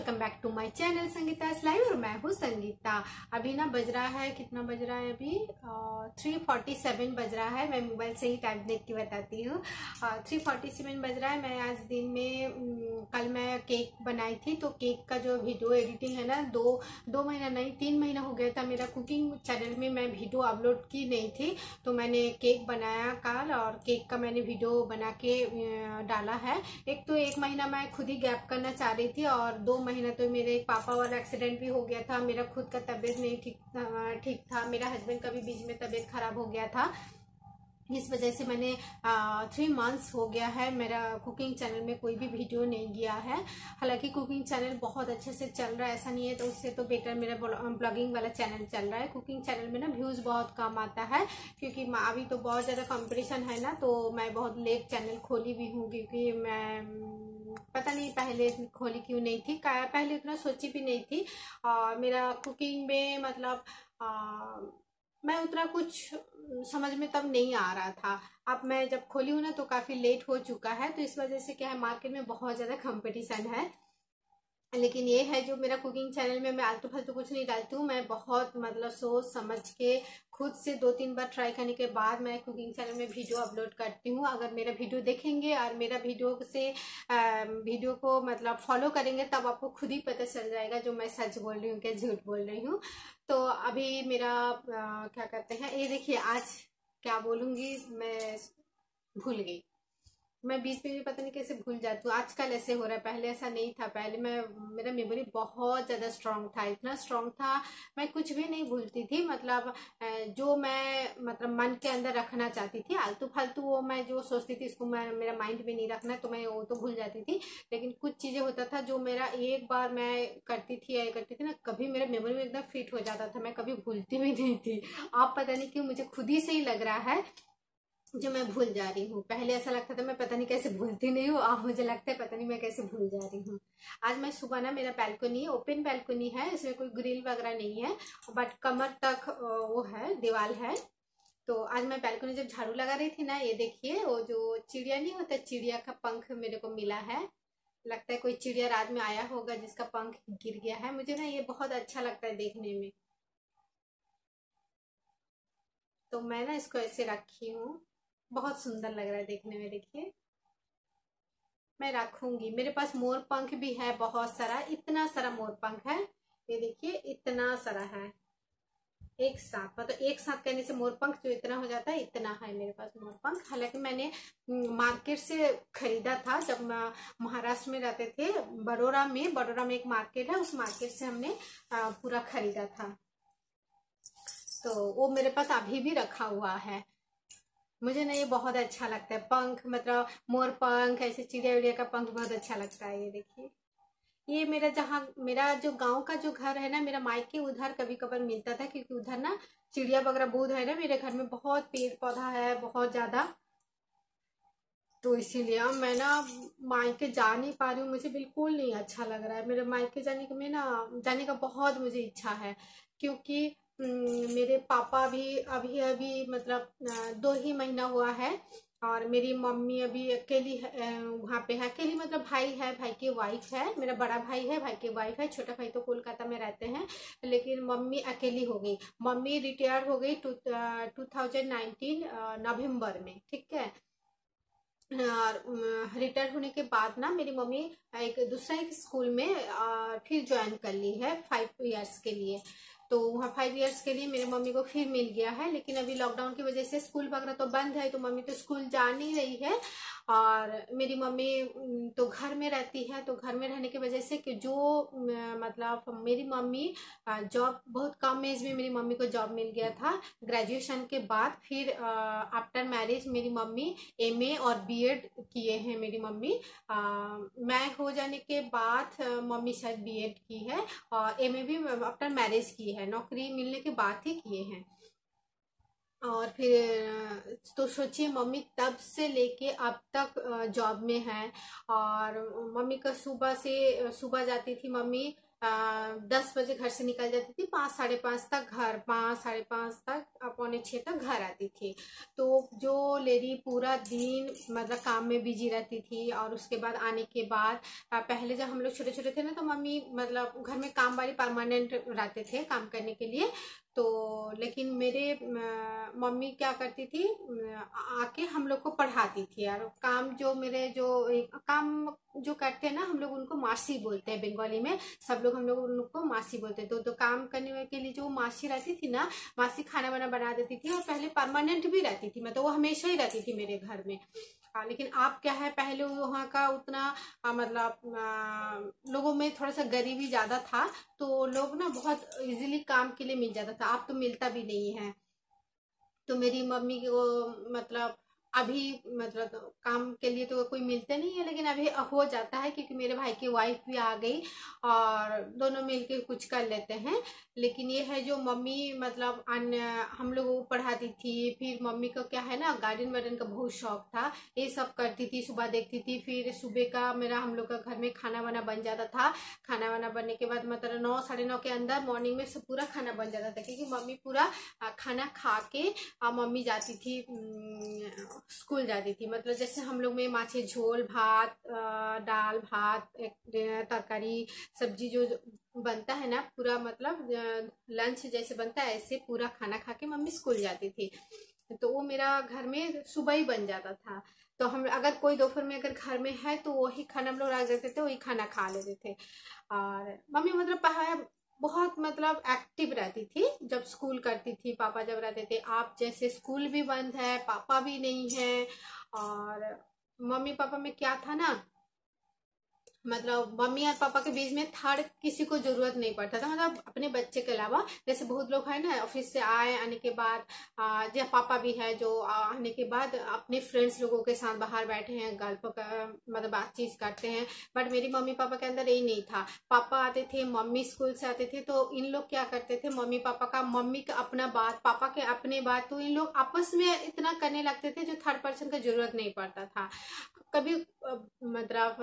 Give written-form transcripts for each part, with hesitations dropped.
Welcome back to my channel Sangeeta live और मैं हूँ संगीता। अभी ना बज रहा है, कितना बज रहा है अभी 3:47 बज रहा है। मैं मोबाइल से ही टाइम देख के बताती हूँ। 3:47 बज रहा है। मैं आज दिन में कल मैं केक बनाई थी, तो केक का जो वीडियो एडिटिंग है ना, दो महीना नहीं 3 महीना हो गया था मेरा कुकिंग चैनल में मैं वीडियो अपलोड की नहीं थी। तो मैंने केक बनाया कल और केक का मैंने वीडियो बना के डाला है। एक तो 1 महीना मैं खुद ही गैप करना चाह रही थी और 2 महीना तो मेरे एक पापा वाला एक्सीडेंट भी हो गया था। मेरा खुद का तबीयत नहीं ठीक था। मेरा हस्बैंड का भी बीच में तबीयत खराब हो गया था। इस वजह से मैंने 3 मंथ्स हो गया है मेरा कुकिंग चैनल में कोई भी वीडियो नहीं गया है। हालांकि कुकिंग चैनल बहुत अच्छे से चल रहा है, ऐसा नहीं है, तो उससे तो बेटर मेरा ब्लॉगिंग वाला चैनल चल रहा है। कुकिंग चैनल में ना व्यूज़ बहुत कम आता है क्योंकि अभी तो बहुत ज़्यादा कंपटीशन है ना, तो मैं बहुत लेट चैनल खोली भी हूँ क्योंकि मैं पता नहीं पहले खोली क्यों नहीं थी, पहले इतना सोची भी नहीं थी। और मेरा कुकिंग में मतलब मैं उतना कुछ समझ में तब नहीं आ रहा था। अब मैं जब खोली हूँ ना तो काफी लेट हो चुका है, तो इस वजह से क्या है, मार्केट में बहुत ज्यादा कंपटीशन है। लेकिन ये है जो मेरा कुकिंग चैनल में मैं आलतू फालतू कुछ नहीं डालती हूँ। मैं बहुत मतलब सोच समझ के खुद से 2-3 बार ट्राई करने के बाद मैं कुकिंग चैनल में वीडियो अपलोड करती हूँ। अगर मेरा वीडियो देखेंगे और मेरा वीडियो को मतलब फॉलो करेंगे तब आपको खुद ही पता चल जाएगा जो मैं सच बोल रही हूँ क्या झूठ बोल रही हूँ। तो अभी मेरा क्या कहते हैं, ये देखिए आज क्या बोलूंगी मैं भूल गई। मैं बीच में भी पता नहीं कैसे भूल जाती हूँ। आजकल ऐसे हो रहा है, पहले ऐसा नहीं था। पहले मेरा मेमोरी बहुत ज्यादा स्ट्रांग था, इतना स्ट्रांग था मैं कुछ भी नहीं भूलती थी। मतलब जो मैं मतलब मन के अंदर रखना चाहती थी आलतू फालतू, वो मैं जो सोचती थी इसको मेरा माइंड में नहीं रखना, तो मैं वो तो भूल जाती थी। लेकिन कुछ चीजें होता था जो मेरा एक बार मैं करती थी ना, कभी मेरा मेमोरी में एकदम फिट हो जाता था, मैं कभी भूलती भी नहीं थी। आप पता नहीं क्यों मुझे खुद ही से ही लग रहा है जो मैं भूल जा रही हूँ। पहले ऐसा लगता था मैं पता नहीं कैसे भूलती नहीं हूँ, अब मुझे लगता है पता नहीं मैं कैसे भूल जा रही हूँ। आज मैं सुबह ना, मेरा बैल्कनी ओपन बैल्कनी है, इसमें कोई ग्रिल वगैरह नहीं है, बट कमर तक वो है, दीवार है। तो आज मैं बैल्कनी जब झाड़ू लगा रही थी ना, ये देखिए वो जो चिड़िया नहीं होता, चिड़िया का पंख मेरे को मिला है। लगता है कोई चिड़िया रात में आया होगा जिसका पंख गिर गया है। मुझे ना ये बहुत अच्छा लगता है देखने में, तो मैं ना इसको ऐसे रखी हूँ। बहुत सुंदर लग रहा है देखने में, देखिए मैं रखूंगी। मेरे पास मोर पंख भी है बहुत सारा, इतना सारा मोर पंख है, ये देखिए इतना सारा है एक साथ। मतलब एक साथ कहने से मोर पंख जो इतना हो जाता है, इतना है मेरे पास मोर पंख। हालांकि मैंने मार्केट से खरीदा था जब महाराष्ट्र में रहते थे। बड़ोरा में एक मार्केट है, उस मार्केट से हमने पूरा खरीदा था। तो वो मेरे पास अभी भी रखा हुआ है। मुझे ना ये बहुत अच्छा लगता है पंख, मतलब मोर पंख, ऐसे चिड़िया उड़िया का पंख बहुत अच्छा लगता है। ये देखिए, ये मेरा जो गांव का जो घर है ना, मेरा मायके उधर कभी कभार मिलता था क्योंकि उधर ना चिड़िया वगैरह बहुत है ना। मेरे घर में बहुत पेड़ पौधा है बहुत ज्यादा, तो इसीलिए अब मैं ना मायके जा नहीं पा रही हूँ। मुझे बिल्कुल नहीं अच्छा लग रहा है मेरे मायके जाने का बहुत मुझे इच्छा है, क्योंकि मेरे पापा भी अभी अभी मतलब 2 ही महीना हुआ है और मेरी मम्मी अभी अकेली वहाँ पे है। अकेली मतलब भाई है, भाई की वाइफ है, मेरा बड़ा भाई है, भाई की वाइफ है, छोटा भाई तो कोलकाता में रहते हैं। लेकिन मम्मी अकेली हो गई। मम्मी रिटायर हो गई 2019 नवंबर में, ठीक है। रिटायर होने के बाद ना मेरी मम्मी एक स्कूल में फिर ज्वाइन कर ली है 5 इयर्स के लिए। तो वहाँ 5 इयर्स के लिए मेरी मम्मी को फिर मिल गया है। लेकिन अभी लॉकडाउन की वजह से स्कूल वगैरह तो बंद है, तो मम्मी तो स्कूल जा नहीं रही है। और मेरी मम्मी तो घर में रहती है, तो घर में रहने की वजह से कि जो मतलब मेरी मम्मी जॉब बहुत कम एज में मेरी मम्मी को जॉब मिल गया था ग्रेजुएशन के बाद। फिर आफ्टर मैरिज मेरी मम्मी एमए और बीएड किए हैं मेरी मम्मी। मैं हो जाने के बाद मम्मी शायद बीएड की है और एमए भी आफ्टर मैरिज की है, नौकरी मिलने के बाद ही किए हैं। और फिर तो सोचिए मम्मी तब से लेके अब तक जॉब में है। और मम्मी का सुबह जाती थी मम्मी 10 बजे घर से निकल जाती थी, 5 साढ़े 5 तक घर, 5 साढ़े 5 तक, पौने 6 तक घर आती थी। तो जो लेडी पूरा दिन मतलब काम में बिजी रहती थी, और उसके बाद आने के बाद पहले जब हम लोग छोटे छोटे थे ना, तो मम्मी मतलब घर में काम वाली परमानेंट रहते थे काम करने के लिए। तो लेकिन मेरे मम्मी क्या करती थी, आके हम लोग को पढ़ाती थी। और काम जो मेरे जो काम जो करते हैं ना, हम लोग उनको मासी बोलते हैं बंगाली में, सब लोग हम लोग उनको मासी बोलते हैं। तो काम करने के लिए जो मासी रहती थी ना, मासी खाना वाना बना देती थी, और पहले परमानेंट भी रहती थी, मतलब वो हमेशा ही रहती थी मेरे घर में। लेकिन आप क्या है, पहले वहाँ का उतना मतलब लोगों में थोड़ा सा गरीबी ज्यादा था, तो लोग ना बहुत इजीली काम के लिए मिल जाता था, अब तो मिलता भी नहीं है। तो मेरी मम्मी को मतलब अभी मतलब काम के लिए तो कोई मिलते नहीं है, लेकिन अभी हो जाता है, क्योंकि मेरे भाई की वाइफ भी आ गई और दोनों मिलके कुछ कर लेते हैं। लेकिन ये है जो मम्मी मतलब अन्य हम लोगों को पढ़ाती थी, फिर मम्मी को क्या है ना, गार्डन वार्डन का बहुत शौक था, ये सब करती थी, सुबह देखती थी। फिर सुबह का मेरा हम लोग का घर में खाना वाना बन जाता था। खाना वाना बनने के बाद मतलब 9 साढ़े 9 के अंदर मॉर्निंग में सब पूरा खाना बन जाता था, क्योंकि मम्मी पूरा खाना खा के मम्मी जाती थी, स्कूल जाती थी। मतलब जैसे हम लोग में माछे झोल, भात, दाल भात, एक तरकारी सब्जी जो बनता है ना, पूरा मतलब लंच जैसे बनता है, ऐसे पूरा खाना खा के मम्मी स्कूल जाती थी। तो वो मेरा घर में सुबह ही बन जाता था। तो हम अगर कोई दोपहर में अगर घर में है, तो वही खाना हम लोग रख देते थे, वही खाना खा लेते थे। और मम्मी मतलब बहुत मतलब एक्टिव रहती थी जब स्कूल करती थी। पापा जब रहते थे, आप जैसे स्कूल भी बंद है, पापा भी नहीं है, और मम्मी पापा में क्या था ना, मतलब मम्मी और पापा के बीच में थर्ड किसी को जरूरत नहीं पड़ता था, मतलब अपने बच्चे के अलावा। जैसे बहुत लोग है ना, ऑफिस से आने के बाद जब पापा भी है जो आने के बाद अपने फ्रेंड्स लोगों के साथ बाहर बैठे हैं, गल्प मतलब बातचीत करते हैं। बट मेरी मम्मी पापा के अंदर यही नहीं था। पापा आते थे, मम्मी स्कूल से आते थे, तो इन लोग क्या करते थे, मम्मी पापा का, मम्मी का अपना बात, पापा के अपने बात, तो इन लोग आपस में इतना करने लगते थे जो थर्ड पर्सन का जरूरत नहीं पड़ता था कभी। मतलब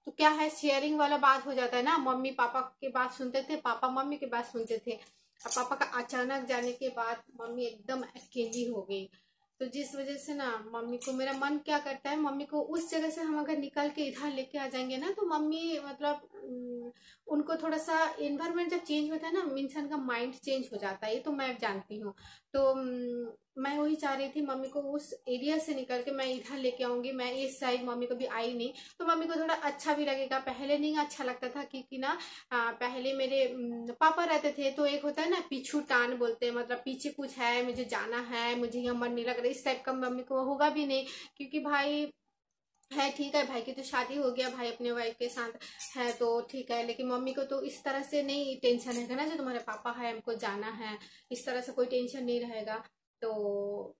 तो क्या है, शेयरिंग वाला बात हो जाता है ना, मम्मी पापा की बात सुनते थे, पापा मम्मी की बात सुनते थे। अब पापा का अचानक जाने के बाद मम्मी एकदम अकेली हो गई। तो जिस वजह से ना मम्मी को, मेरा मन क्या करता है, मम्मी को उस जगह से हम अगर निकल के इधर लेके आ जाएंगे ना, तो मम्मी मतलब उनको थोड़ा सा इन्वायरमेंट जब चेंज होता है ना, इंसान का माइंड चेंज हो जाता है, ये तो मैं जानती हूँ। तो मैं वही चाह रही थी, मम्मी को उस एरिया से निकल के मैं इधर लेके आऊंगी। मैं इस साइड मम्मी को भी आई नहीं, तो मम्मी को थोड़ा अच्छा भी लगेगा। पहले नहीं अच्छा लगता था, क्योंकि ना पहले मेरे पापा रहते थे, तो एक होता है ना पीछू टान बोलते हैं, मतलब पीछे कुछ है, मुझे जाना है, मुझे यहाँ मन नहीं लग रहा, इस टाइप का मम्मी को होगा भी नहीं। क्योंकि भाई है, ठीक है, भाई की तो शादी हो गया, भाई अपने वाइफ के साथ है तो ठीक है, लेकिन मम्मी को तो इस तरह से नहीं टेंशन रहेगा ना, जो तुम्हारे पापा है, हमको जाना है, इस तरह से कोई टेंशन नहीं रहेगा, तो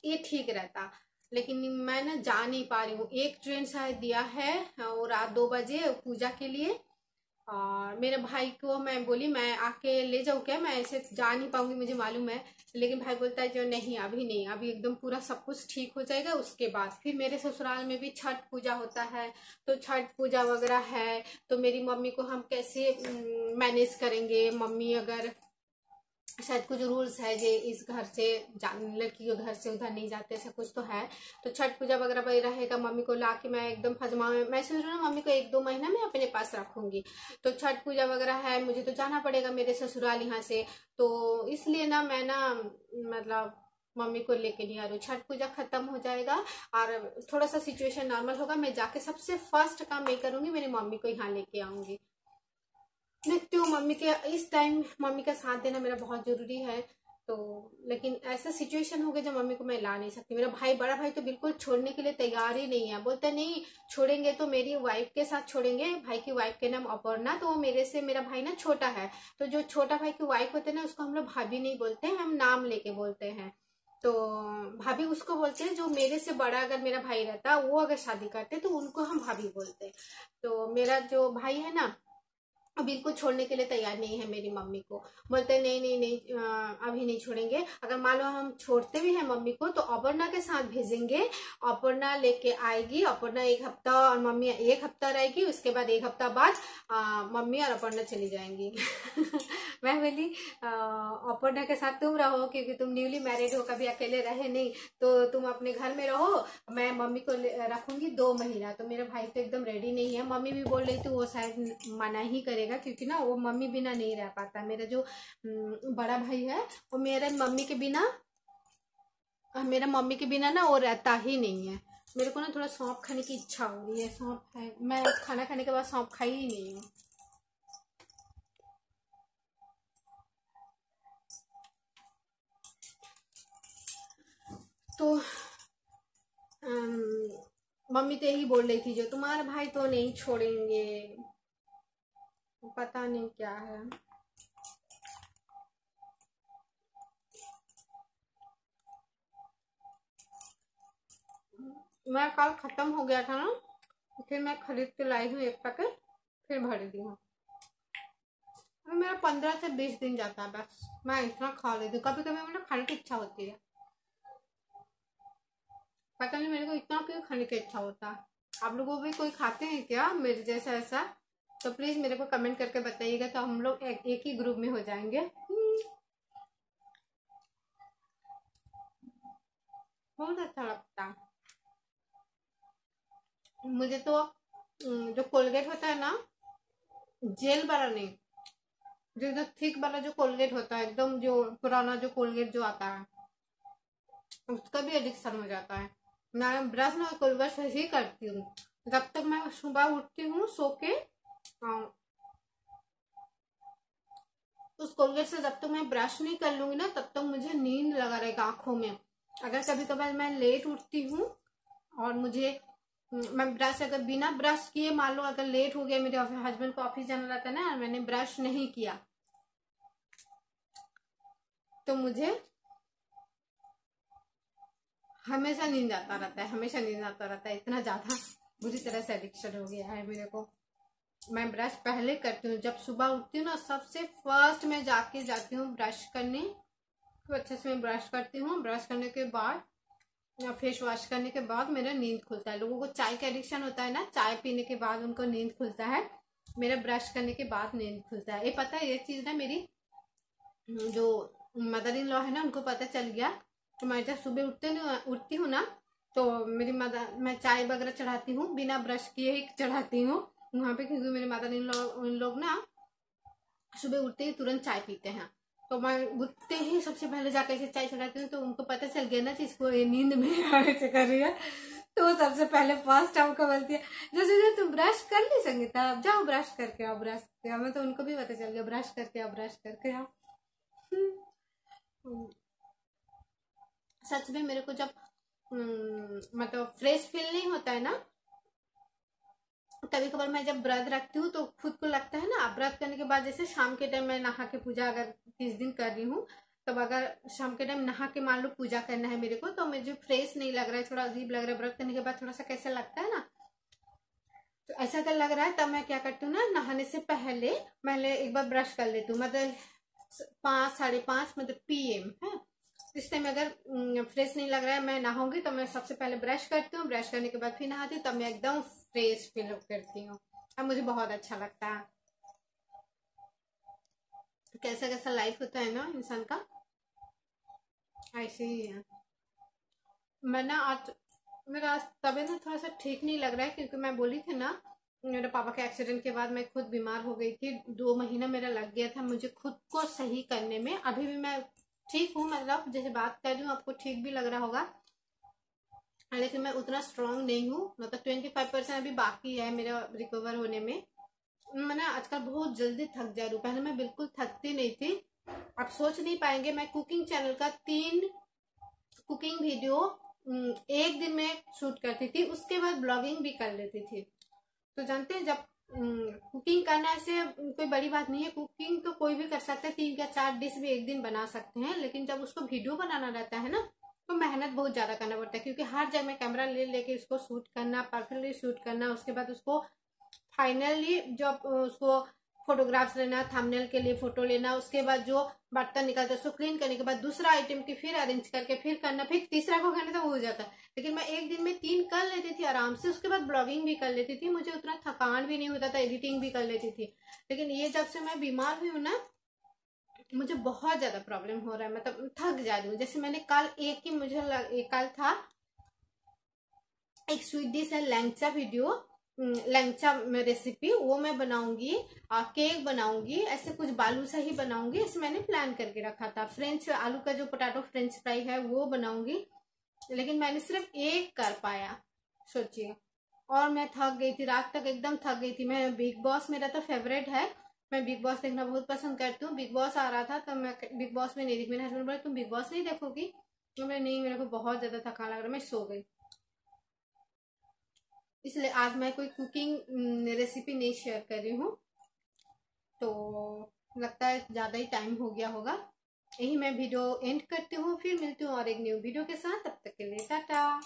ये ठीक रहता। लेकिन मैं ना जा नहीं पा रही हूँ। एक ट्रेन शायद दिया है और रात 2 बजे पूजा के लिए, और मेरे भाई को मैं बोली मैं आके ले जाऊँ क्या, मैं ऐसे जा नहीं पाऊंगी, मुझे मालूम है। लेकिन भाई बोलता है जो नहीं, अभी नहीं, अभी एकदम पूरा सब कुछ ठीक हो जाएगा, उसके बाद। फिर मेरे ससुराल में भी छठ पूजा होता है, तो छठ पूजा वगैरह है, तो मेरी मम्मी को हम कैसे मैनेज करेंगे। मम्मी अगर शायद कुछ रूल्स है जे इस घर से लड़की के घर से उधर नहीं जाते, ऐसा कुछ तो है। तो छठ पूजा वगैरह भाई रहेगा, मम्मी को ला के मैं एकदम फजमा में, मैं सोच रही हूँ मम्मी को 1-2 महीना में अपने पास रखूंगी। तो छठ पूजा वगैरह है, मुझे तो जाना पड़ेगा मेरे ससुराल यहाँ से, तो इसलिए ना मैं ना मतलब मम्मी को लेके नहीं आ रही हूँ। छठ पूजा खत्म हो जाएगा और थोड़ा सा सिचुएशन नॉर्मल होगा, मैं जाके सबसे फर्स्ट काम मैं करूंगी, मेरी मम्मी को यहाँ लेके आऊंगी। देखती हूँ, मम्मी के इस टाइम मम्मी का साथ देना मेरा बहुत जरूरी है। तो लेकिन ऐसा सिचुएशन हो गया जब मम्मी को मैं ला नहीं सकती। मेरा भाई, बड़ा भाई तो बिल्कुल छोड़ने के लिए तैयार ही नहीं है, बोलते नहीं छोड़ेंगे तो मेरी वाइफ के साथ छोड़ेंगे। भाई की वाइफ के नाम अपर्णा, तो वो मेरे से, मेरा भाई ना छोटा है, तो जो छोटा भाई की वाइफ होते हैं ना, उसको हम लोग भाभी नहीं बोलते हैं, हम नाम लेके बोलते हैं। तो भाभी उसको बोलते हैं जो मेरे से बड़ा अगर मेरा भाई रहता, वो अगर शादी करते तो उनको हम भाभी बोलते। तो मेरा जो भाई है ना, बिल्कुल छोड़ने के लिए तैयार नहीं है मेरी मम्मी को। बोलते नहीं नहीं नहीं, अभी नहीं छोड़ेंगे। अगर मान लो हम छोड़ते भी हैं मम्मी को तो अपर्णा के साथ भेजेंगे। अपर्णा लेके आएगी, अपर्णा एक हफ्ता और मम्मी एक हफ्ता रहेगी, उसके बाद एक हफ्ता बाद मम्मी और अपर्णा चली जाएंगी। मैं बोली अपर्णा के साथ तुम रहो, क्योंकि तुम न्यूली मैरिड हो, कभी अकेले रहे नहीं, तो तुम अपने घर में रहो, मैं मम्मी को रखूंगी 2 महीना। तो मेरा भाई तो एकदम रेडी नहीं है। मम्मी भी बोल रही थी वो शायद मना ही करेगा, क्योंकि ना वो मम्मी बिना नहीं रह पाता। मेरा जो बड़ा भाई है वो मेरा मम्मी के बिना ना वो रहता ही नहीं है। मेरे को ना थोड़ा सौंफ खाने की इच्छा हो रही है। सौंफ है, मैं खाना खाने के बाद सौंफ खाई ही नहीं हूँ। तो मम्मी तो यही बोल रही थी जो तुम्हारा भाई तो नहीं छोड़ेंगे, पता नहीं क्या है। मैं कल खत्म हो गया था ना, फिर मैं खरीद के लाई हूँ 1 पैकेट, फिर भर दी हूँ। मेरा 15 से 20 दिन जाता है बस। मैं इतना खा लेती हूँ, कभी कभी मुझे खाने की इच्छा होती है, पता नहीं मेरे को इतना क्यों खाने की इच्छा होता है। आप लोगों को भी कोई खाते हैं क्या मेरे जैसा ऐसा? तो प्लीज मेरे को कमेंट करके बताइएगा, तो हम लोग एक ही ग्रुप में हो जाएंगे। बहुत अच्छा लगता है मुझे तो। जो कोलगेट होता है ना, जेल वाला नहीं, जो थिक वाला जो कोलगेट होता है, एकदम जो पुराना जो कोलगेट जो आता है, उसका भी एडिक्शन हो जाता है। मैं ब्रश ना कोलगेट ही करती हूँ। जब तक मैं सुबह उठती हूँ सो के, उस कोलगेट से जब तक मैं ब्रश नहीं कर लूंगी ना, तब तक मुझे नींद लगा रहेगा आंखों में। अगर कभी कभार मैं लेट उठती हूँ और मुझे मैं ब्रश अगर बिना ब्रश किए, मान लो अगर लेट हो गया, मेरे हस्बैंड को ऑफिस जाना रहता है ना, मैंने ब्रश नहीं किया, तो मुझे हमेशा नींद आता रहता है, हमेशा नींद आता रहता है। इतना ज्यादा बुरी तरह से एडिक्शन हो गया है मेरे को। मैं ब्रश पहले करती हूँ, जब सुबह उठती हूँ ना, सबसे फर्स्ट मैं जाती हूँ ब्रश करने। तो अच्छे से मैं ब्रश करती हूँ, ब्रश करने के बाद या फेस वॉश करने के बाद मेरा नींद खुलता है। लोगों को चाय का एडिक्शन होता है ना, चाय पीने के बाद उनको नींद खुलता है, मेरा ब्रश करने के बाद नींद खुलता है। ये पता है, ये चीज ना मेरी जो मदर इन लॉ है ना, उनको पता चल गया। तो मैं जब सुबह उठती हूँ ना, तो मेरी मदर, मैं चाय वगैरह चढ़ाती हूँ बिना ब्रश किए ही चढ़ाती हूँ वहां पे, क्योंकि मेरे मदर इन लोग ना सुबह उठते ही तुरंत चाय पीते हैं। तो मैं उठते ही सबसे पहले जाकर ऐसे चाय चढ़ाती हूँ, तो उनको पता चल गया ना कि इसको ये नींद में ऐसे कर रही है, तो वो सबसे पहले फर्स्ट हमको बोलती है, जैसे तुम ब्रश कर ली संगीता, अब जाओ ब्रश करके आओ, ब्रश करके आओ। मैं तो उनको भी पता चल गया, ब्रश करके आओ, ब्रश करके आओ। सच में मेरे को जब मतलब फ्रेश फील नहीं होता है ना, कभी कभार मैं जब व्रत रखती हूँ तो खुद को लगता है ना, व्रत करने के बाद जैसे शाम के टाइम मैं नहा के पूजा अगर 30 दिन कर रही हूँ, तब अगर शाम के टाइम नहा के मान लो पूजा करना है मेरे को, तो मुझे फ्रेश नहीं लग रहा है, थोड़ा अजीब लग रहा है, व्रत करने के बाद थोड़ा सा कैसा लगता है ना, तो ऐसा अगर लग रहा है, तब मैं क्या करती हूँ ना, नहाने से पहले एक बार ब्रश कर लेती हूँ, मतलब 5 साढ़े 5 मतलब PM है। इस टाइम अगर फ्रेश नहीं लग रहा है, मैं नहाऊंगी तो मैं सबसे पहले ब्रश करती हूँ, ब्रश करने के बाद फिर नहाती हूँ, तब मैं एकदम फ्रेश फील करती हूँ। अब मुझे बहुत अच्छा लगता है। कैसा कैसा लाइफ होता है ना इंसान का, ऐसे ही है। मैं ना आज मेरा आज तबीयत ना थोड़ा सा ठीक नहीं लग रहा है, क्योंकि मैं बोली थी ना, मेरे पापा के एक्सीडेंट के बाद मैं खुद बीमार हो गई थी। 2 महीना मेरा लग गया था मुझे खुद को सही करने में। अभी भी मैं ठीक हूँ, मतलब जैसे बात कर रही हूँ आपको ठीक भी लग रहा होगा, लेकिन मैं उतना स्ट्रांग नहीं हूँ। मतलब 25% अभी बाकी है मेरा रिकवर होने में। मैं ना आजकल बहुत जल्दी थक जा रही हूँ, पहले मैं बिल्कुल थकती नहीं थी। आप सोच नहीं पाएंगे, मैं कुकिंग चैनल का 3 कुकिंग वीडियो एक दिन में शूट करती थी, उसके बाद ब्लॉगिंग भी कर लेती थी। तो जानते हैं, जब कुकिंग करना से कोई बड़ी बात नहीं है, कुकिंग तो कोई भी कर सकता है, 3 या 4 डिश भी एक दिन बना सकते हैं, लेकिन जब उसको वीडियो बनाना रहता है ना, तो मेहनत बहुत ज्यादा करना पड़ता है, क्योंकि हर जगह कैमरा ले लेके उसको शूट करना, परफेक्टली शूट करना, उसके बाद उसको फाइनली जब उसको फोटोग्राफ्स लेना, थंबनेल के लिए फोटो लेना, उसके बाद जो बर्तन निकलता है उसको क्लीन करने के बाद दूसरा आइटम की फिर अरेंज करके फिर करना, फिर तीसरा को करना, तो हो जाता है। लेकिन मैं एक दिन में 3 कर लेती थी आराम से, उसके बाद ब्लॉगिंग भी कर लेती थी, मुझे उतना थकान भी नहीं होता था, एडिटिंग भी कर लेती थी। लेकिन ये जब से मैं बीमार हुई हूँ ना, मुझे बहुत ज्यादा प्रॉब्लम हो रहा है, मतलब थक जा रही हूँ। जैसे मैंने कल कल था एक स्वीट डिश है लैंगचा वीडियो, लैंगचा रेसिपी, वो मैं बनाऊंगी, केक बनाऊंगी, ऐसे कुछ बालू सा ही बनाऊंगी, ऐसे मैंने प्लान करके रखा था। फ्रेंच आलू का जो पोटैटो फ्रेंच फ्राई है वो बनाऊंगी, लेकिन मैंने सिर्फ एक कर पाया, सोचिए। और मैं थक गई थी, रात तक एकदम थक गई थी। मैं बिग बॉस मेरा तो फेवरेट है, मैं बिग बॉस देखना बहुत पसंद करती हूँ। बिग बॉस आ रहा था तो मैं बिग बॉस में नहीं देखी। मेरे हस्बैंड बोले तुम बिग बॉस नहीं देखोगी, तो मैं नहीं, मेरे को बहुत ज्यादा थकान लग रहा है, मैं सो गई। इसलिए आज मैं कोई कुकिंग रेसिपी नहीं शेयर कर रही हूँ। तो लगता है ज्यादा ही टाइम हो गया होगा, यही मैं वीडियो एंड करती हूँ, फिर मिलती हूँ और एक न्यू वीडियो के साथ। तब तक के लिए टाटा।